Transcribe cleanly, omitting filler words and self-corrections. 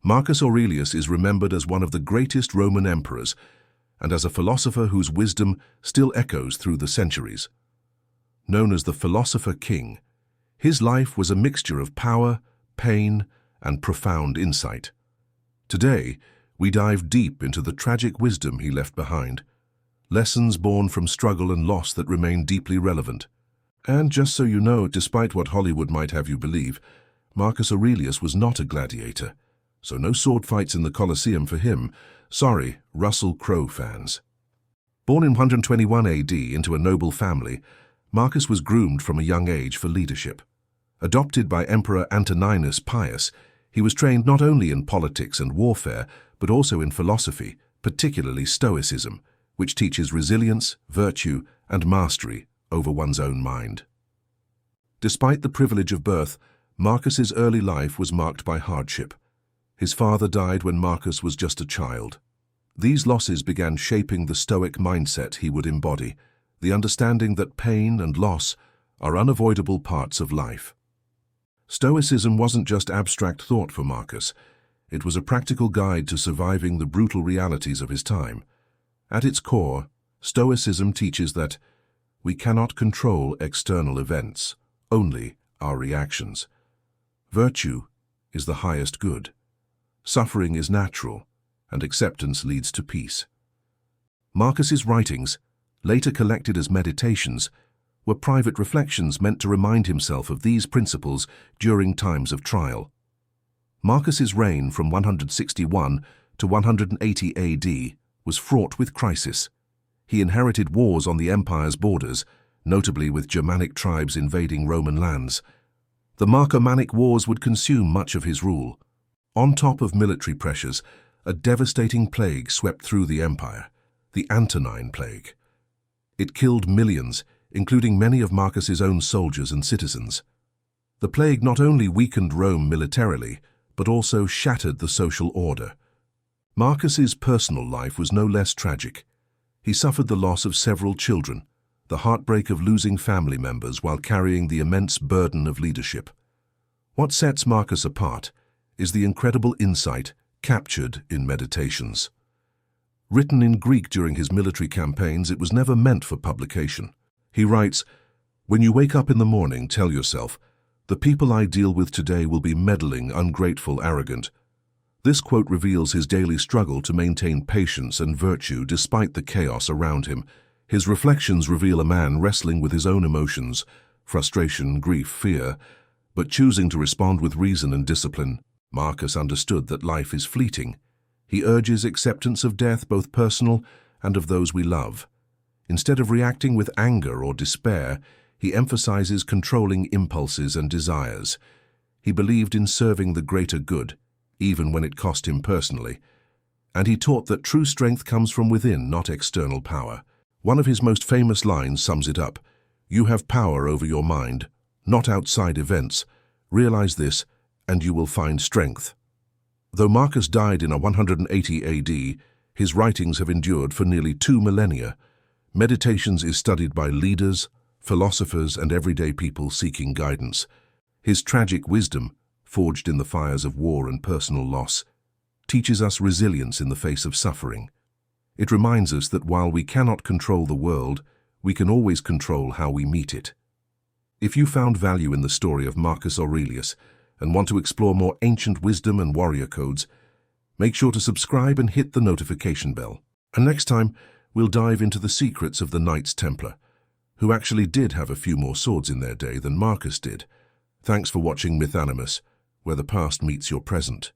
Marcus Aurelius is remembered as one of the greatest Roman emperors and as a philosopher whose wisdom still echoes through the centuries. Known as the Philosopher King, his life was a mixture of power, pain, and profound insight. Today, we dive deep into the tragic wisdom he left behind, lessons born from struggle and loss that remain deeply relevant. And just so you know, despite what Hollywood might have you believe, Marcus Aurelius was not a gladiator, so no sword fights in the Colosseum for him. Sorry, Russell Crowe fans. Born in 121 AD into a noble family, Marcus was groomed from a young age for leadership. Adopted by Emperor Antoninus Pius, he was trained not only in politics and warfare, but also in philosophy, particularly Stoicism, which teaches resilience, virtue, and mastery over one's own mind. Despite the privilege of birth, Marcus's early life was marked by hardship. His father died when Marcus was just a child. These losses began shaping the Stoic mindset he would embody, the understanding that pain and loss are unavoidable parts of life. Stoicism wasn't just abstract thought for Marcus. It was a practical guide to surviving the brutal realities of his time. At its core, Stoicism teaches that we cannot control external events, only our reactions. Virtue is the highest good. Suffering is natural, and acceptance leads to peace. Marcus's writings, later collected as meditations, were private reflections meant to remind himself of these principles during times of trial. Marcus's reign from 161 to 180 AD was fraught with crisis. He inherited wars on the empire's borders, notably with Germanic tribes invading Roman lands. The Marcomannic Wars would consume much of his rule. On top of military pressures, a devastating plague swept through the empire, the Antonine Plague. It killed millions, including many of Marcus's own soldiers and citizens. The plague not only weakened Rome militarily, but also shattered the social order. Marcus's personal life was no less tragic. He suffered the loss of several children, the heartbreak of losing family members while carrying the immense burden of leadership. What sets Marcus apart is the incredible insight captured in Meditations. Written in Greek during his military campaigns, it was never meant for publication. He writes, "When you wake up in the morning, tell yourself, the people I deal with today will be meddling, ungrateful, arrogant." This quote reveals his daily struggle to maintain patience and virtue despite the chaos around him. His reflections reveal a man wrestling with his own emotions, frustration, grief, fear, but choosing to respond with reason and discipline. Marcus understood that life is fleeting. He urges acceptance of death, both personal and of those we love. Instead of reacting with anger or despair, he emphasizes controlling impulses and desires. He believed in serving the greater good, even when it cost him personally. And he taught that true strength comes from within, not external power. One of his most famous lines sums it up: "You have power over your mind, not outside events. Realize this, and you will find strength." Though Marcus died in 180 AD, his writings have endured for nearly 2 millennia. Meditations is studied by leaders, philosophers, and everyday people seeking guidance. His tragic wisdom, forged in the fires of war and personal loss, teaches us resilience in the face of suffering. It reminds us that while we cannot control the world, we can always control how we meet it. If you found value in the story of Marcus Aurelius and want to explore more ancient wisdom and warrior codes, make sure to subscribe and hit the notification bell. And next time, we'll dive into the secrets of the Knights Templar, who actually did have a few more swords in their day than Marcus did. Thanks for watching Mythanimus, where the past meets your present.